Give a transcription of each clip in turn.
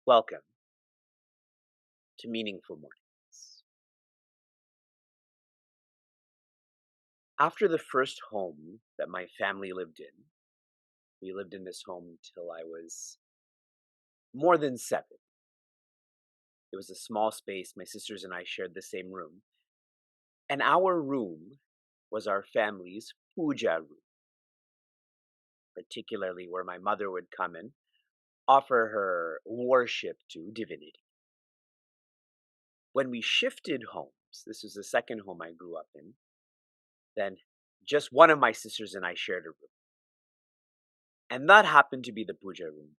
Welcome to Meaningful Mornings. After the first home that my family lived in, we lived in this home till I was more than 7. It was a small space. My sisters and I shared the same room. And our room was our family's puja room, particularly where my mother would come and offer her worship to divinity. When we shifted homes, this was the second home I grew up in, then just one of my sisters and I shared a room. And that happened to be the puja room.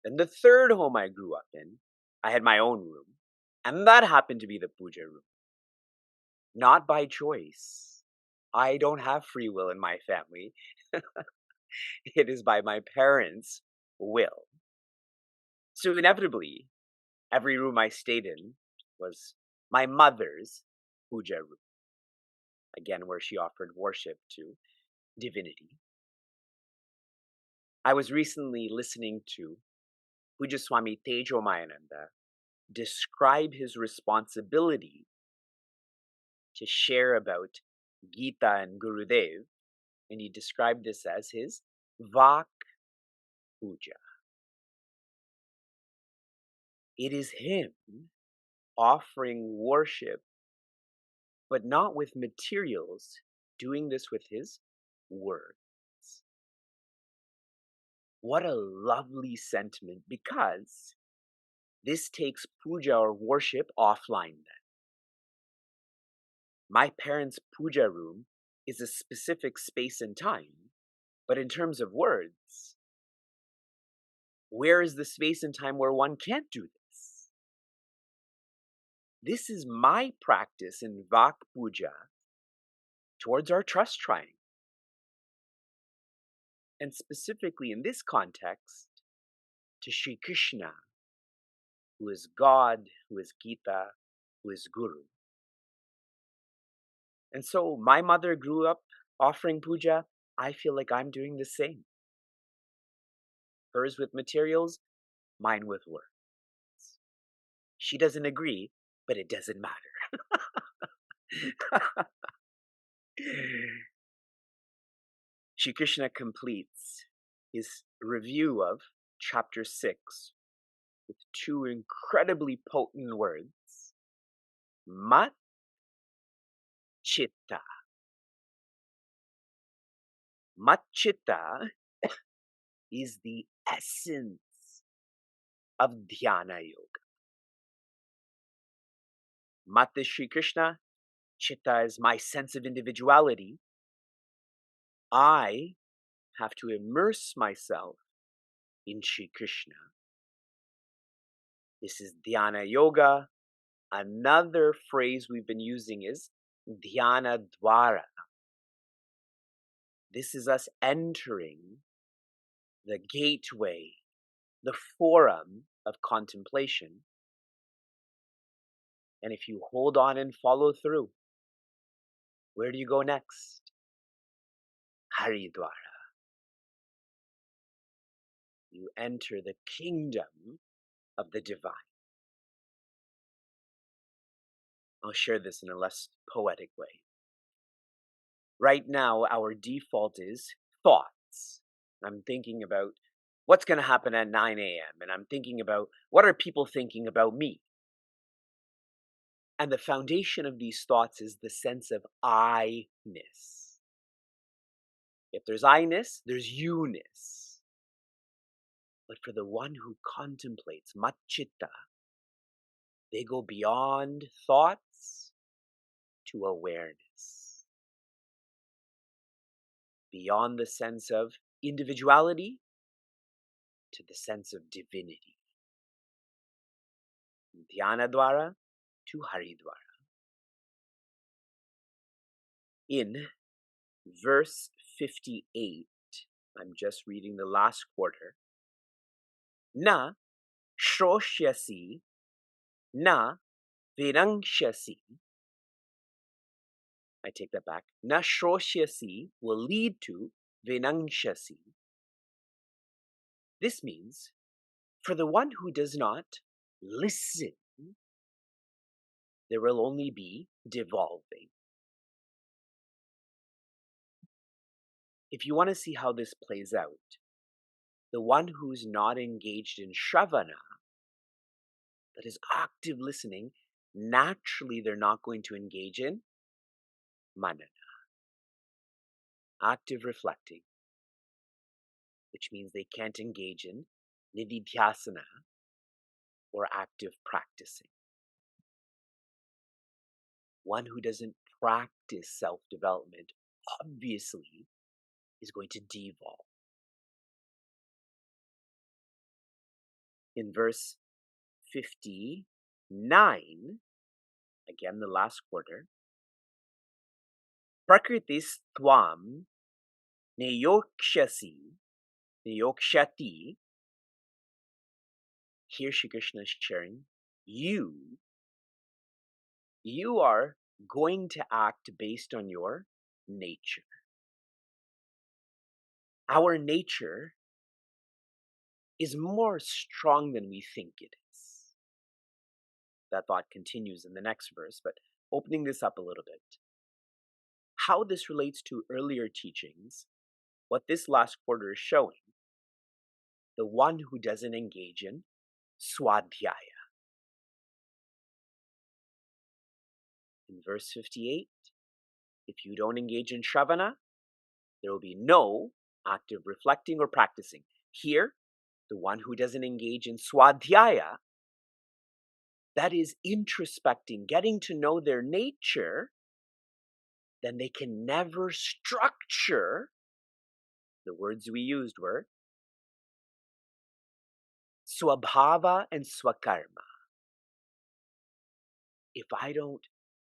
Then the third home I grew up in, I had my own room, and that happened to be the puja room. Not by choice. I don't have free will in my family. It is by my parents' will. So inevitably, every room I stayed in was my mother's puja room. Again, where she offered worship to divinity. I was recently listening to Pujaswami Tejomayananda describe his responsibility to share about Gita and Gurudev, and he described this as his Vak Puja. It is him offering worship, but not with materials, doing this with his words. What a lovely sentiment, because this takes puja or worship offline then. My parents' puja room is a specific space and time, but in terms of words, where is the space and time where one can't do this? This is my practice in Vak Puja towards our trust triangle. And specifically in this context, to Sri Krishna, who is God, who is Gita, who is Guru. And so my mother grew up offering puja. I feel like I'm doing the same. Hers with materials, mine with words. She doesn't agree, but it doesn't matter. Shri Krishna completes his review of chapter 6 with two incredibly potent words. Mat chitta. Mat chitta is the essence of dhyana yoga. Mat is Shri Krishna. Chitta is my sense of individuality. I have to immerse myself in Shri Krishna. This is dhyana yoga. Another phrase we've been using is dhyana dwara. This is us entering the gateway, the forum of contemplation. And if you hold on and follow through, where do you go next? Haridwara. You enter the kingdom of the divine. I'll share this in a less poetic way. Right now, our default is thoughts. I'm thinking about what's going to happen at 9 a.m. And I'm thinking about what are people thinking about me? And the foundation of these thoughts is the sense of I-ness. If there's I-ness, there's you-ness. But for the one who contemplates matchitta, they go beyond thoughts to awareness. Beyond the sense of individuality to the sense of divinity. Dhyana dwara to Haridwara. In verse 58, I'm just reading the last quarter. Na shroshyasi na vinangshasi. I take that back. Na shroshyasi will lead to vinangshasi. This means, for the one who does not listen, there will only be devolving. If you want to see how this plays out, the one who's not engaged in shravana, that is active listening, naturally they're not going to engage in manana, active reflecting, which means they can't engage in nididhyasana, or active practicing. One who doesn't practice self-development obviously is going to devolve. In verse 59, again the last quarter, Prakritis tvam neyokshati. Here Shri Krishna is sharing, you are going to act based on your nature. Our nature is more strong than we think it is. That thought continues in the next verse, but opening this up a little bit. How this relates to earlier teachings, what this last quarter is showing, the one who doesn't engage in swadhyaya. In verse 58, if you don't engage in shravana, there will be no active reflecting or practicing. Here, the one who doesn't engage in swadhyaya, that is introspecting, getting to know their nature, then they can never structure. The words we used were swabhava and swakarma. If I don't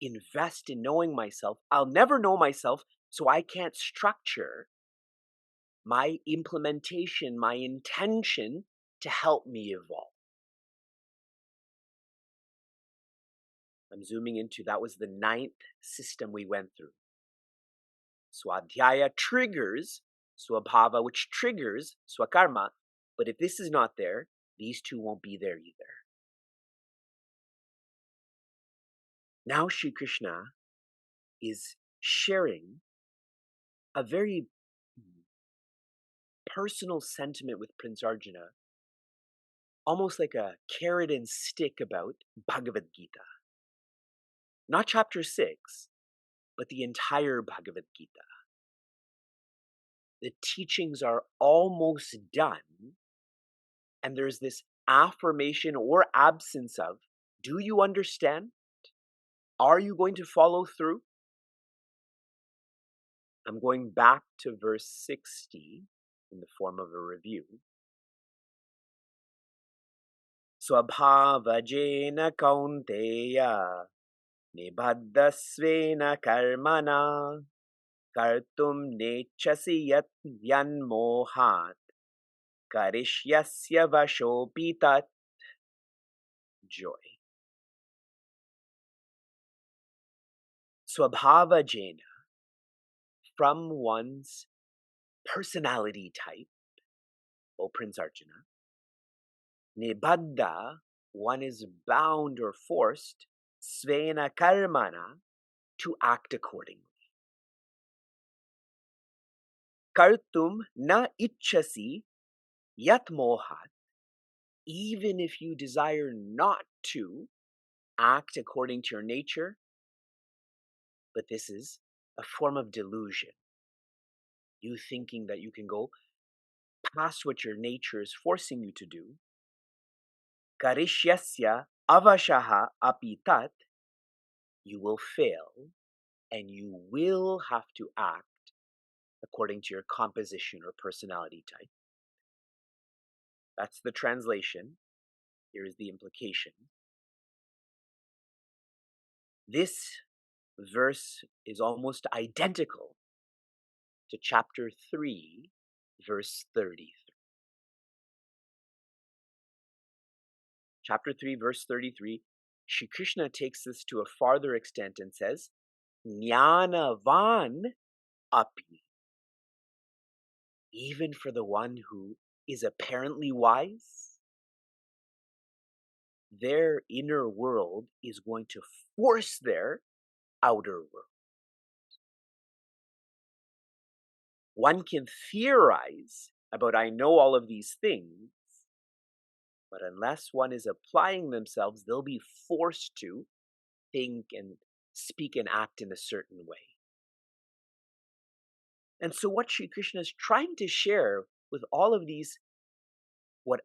invest in knowing myself, I'll never know myself, so I can't structure my implementation, my intention to help me evolve. I'm zooming into, that was the 9th system we went through. Swadhyaya triggers swabhava, which triggers swakarma, but if this is not there, these two won't be there either. Now Shri Krishna is sharing a very personal sentiment with Prince Arjuna, almost like a carrot and stick about Bhagavad Gita. Not chapter 6, but the entire Bhagavad Gita. The teachings are almost done, and there's this affirmation or absence of, do you understand? Are you going to follow through? I'm going back to verse 60 in the form of a review. Swabhavajena kaunteya nibaddhasvena karmana kartum nechasi yat yanmohat karishyasya vashopitat. Joy. Swabhavajena, from one's personality type, O Prince Arjuna. Nibaddha, one is bound or forced, svena karmana, to act accordingly. Kartum na ichasi yat mohat, even if you desire not to act according to your nature, but this is a form of delusion. You thinking that you can go past what your nature is forcing you to do. Karishyasya avashaha apitat, you will fail and you will have to act according to your composition or personality type. That's the translation. Here is the implication. This verse is almost identical to chapter 3, verse 33. Chapter 3, verse 33, Shri Krishna takes this to a farther extent and says, Jnanavan api. Even for the one who is apparently wise, their inner world is going to force their outer world. One can theorize about, I know all of these things, but unless one is applying themselves, they'll be forced to think and speak and act in a certain way. And so what Sri Krishna is trying to share with all of these, what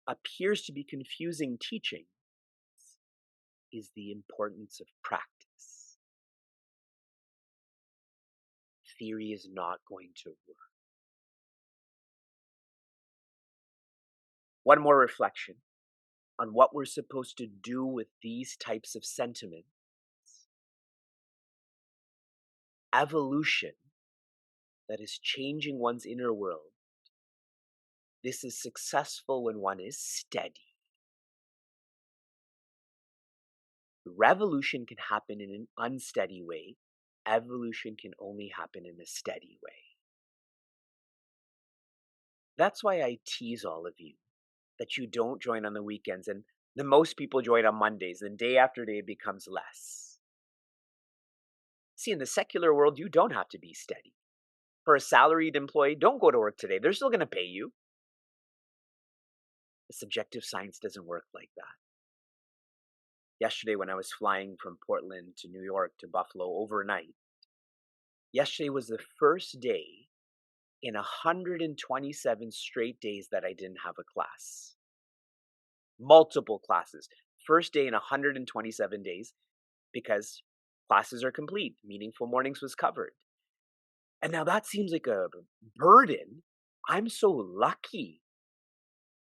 appears to be confusing teachings, is the importance of practice. Theory is not going to work. One more reflection on what we're supposed to do with these types of sentiments. Evolution, that is changing one's inner world, this is successful when one is steady. Revolution can happen in an unsteady way. Evolution can only happen in a steady way. That's why I tease all of you that you don't join on the weekends, and the most people join on Mondays, and day after day it becomes less. See, in the secular world, you don't have to be steady. For a salaried employee, don't go to work today. They're still going to pay you. The subjective science doesn't work like that. Yesterday, when I was flying from Portland to New York to Buffalo overnight, yesterday was the first day in 127 straight days that I didn't have a class. Multiple classes. First day in 127 days because classes are complete. Meaningful Mornings was covered. And now that seems like a burden. I'm so lucky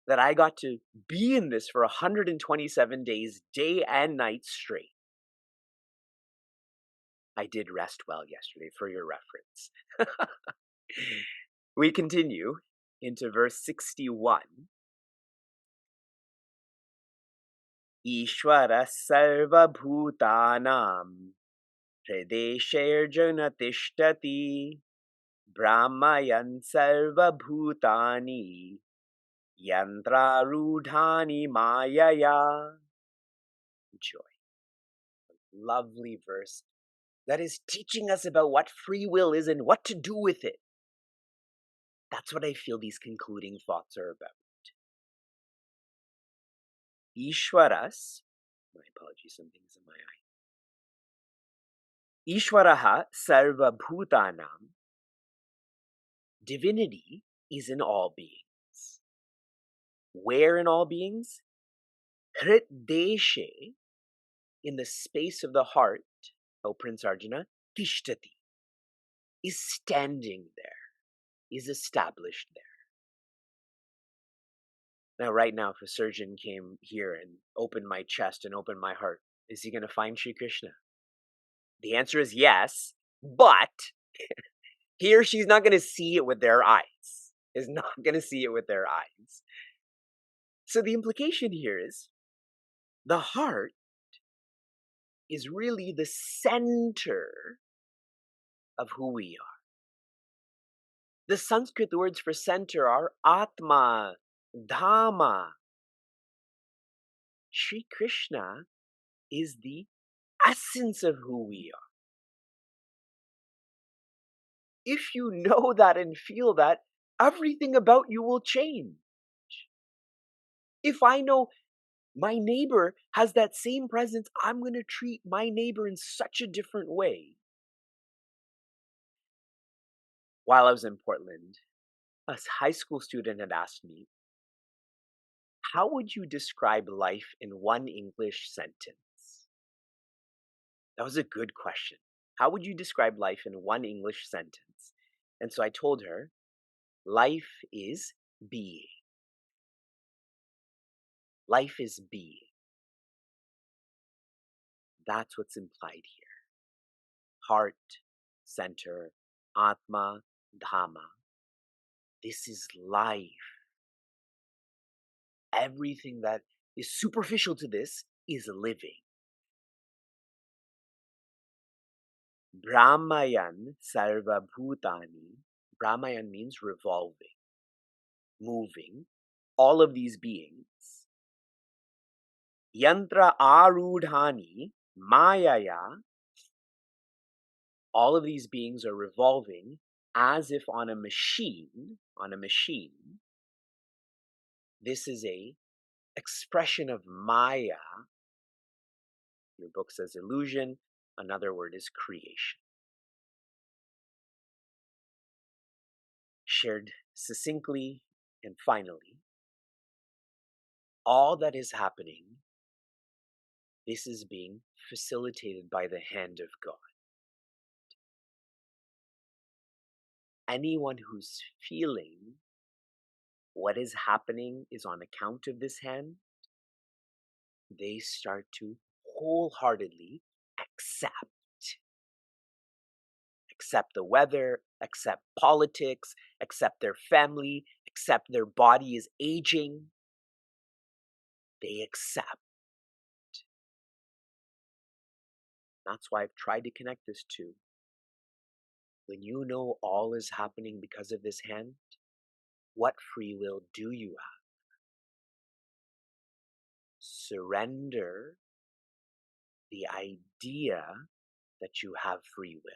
that I got to be in this for 127 days, day and night straight. I did rest well yesterday, for your reference. We continue into verse 61. Ishvara sarva bhutanam hridesharjuna tishtati brahmayan sarva bhutani yantrarudhani mayaya. Joy. Lovely verse that is teaching us about what free will is and what to do with it. That's what I feel these concluding thoughts are about. Ishwaras, my apologies, something's in my eye. Ishwaraha sarva bhutanam. Divinity is in all beings. Where in all beings? Hrideshe, in the space of the heart, O Prince Arjuna, tishtati, is standing there, is established there. Now, right now, if a surgeon came here and opened my chest and opened my heart, is he going to find Shri Krishna? The answer is yes, but he or she's not going to see it with their eyes. Is not going to see it with their eyes. So the implication here is the heart is really the center of who we are. The Sanskrit words for center are Atma, Dhamma. Shri Krishna is the essence of who we are. If you know that and feel that, everything about you will change. If I know my neighbor has that same presence, I'm going to treat my neighbor in such a different way. While I was in Portland, a high school student had asked me, how would you describe life in one English sentence? That was a good question. How would you describe life in one English sentence? And so I told her, life is being. Life is being. That's what's implied here. heart, center, Atma, Dhamma. This is life. Everything that is superficial to this is living. Brahmayan sarva bhutani. Brahmayan means revolving, moving. All of these beings. Yantra arudhani mayaya. All of these beings are revolving as if on a machine. This is a expression of Maya. Your book says illusion. Another word is creation. Shared succinctly and finally, all that is happening, this is being facilitated by the hand of God. Anyone who's feeling what is happening is on account of this hand, they start to wholeheartedly accept the weather, accept politics, accept their family, accept their body is aging. They accept. That's why I've tried to connect this to. When you know all is happening because of this hand, what free will do you have? Surrender the idea that you have free will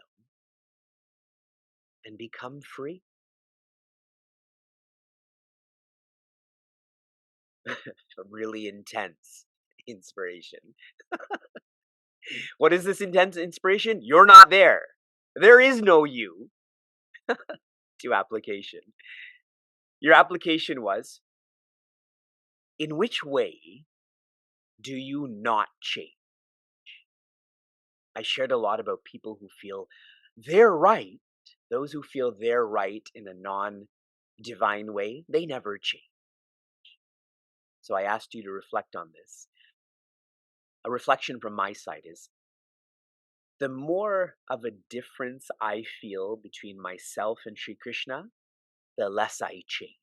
and become free. A really intense inspiration. What is this intense inspiration? You're not there. There is no you. To application. Your application was, in which way do you not change? I shared a lot about people who feel they're right. Those who feel they're right in a non-divine way, they never change. So I asked you to reflect on this. A reflection from my side is, the more of a difference I feel between myself and Sri Krishna, the less I change.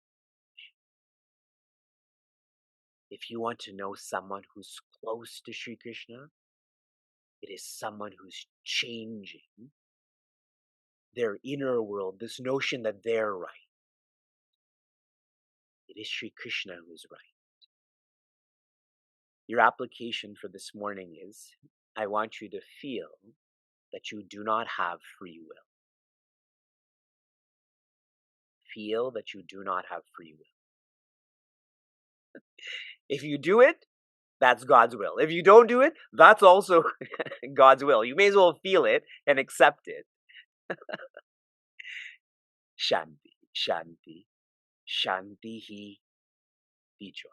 If you want to know someone who's close to Sri Krishna, it is someone who's changing their inner world, this notion that they're right. It is Sri Krishna who's right. Your application for this morning is, I want you to feel that you do not have free will. Feel that you do not have free will. If you do it, that's God's will. If you don't do it, that's also God's will. You may as well feel it and accept it. Shanti, Shanti, Shanti hi, be joy.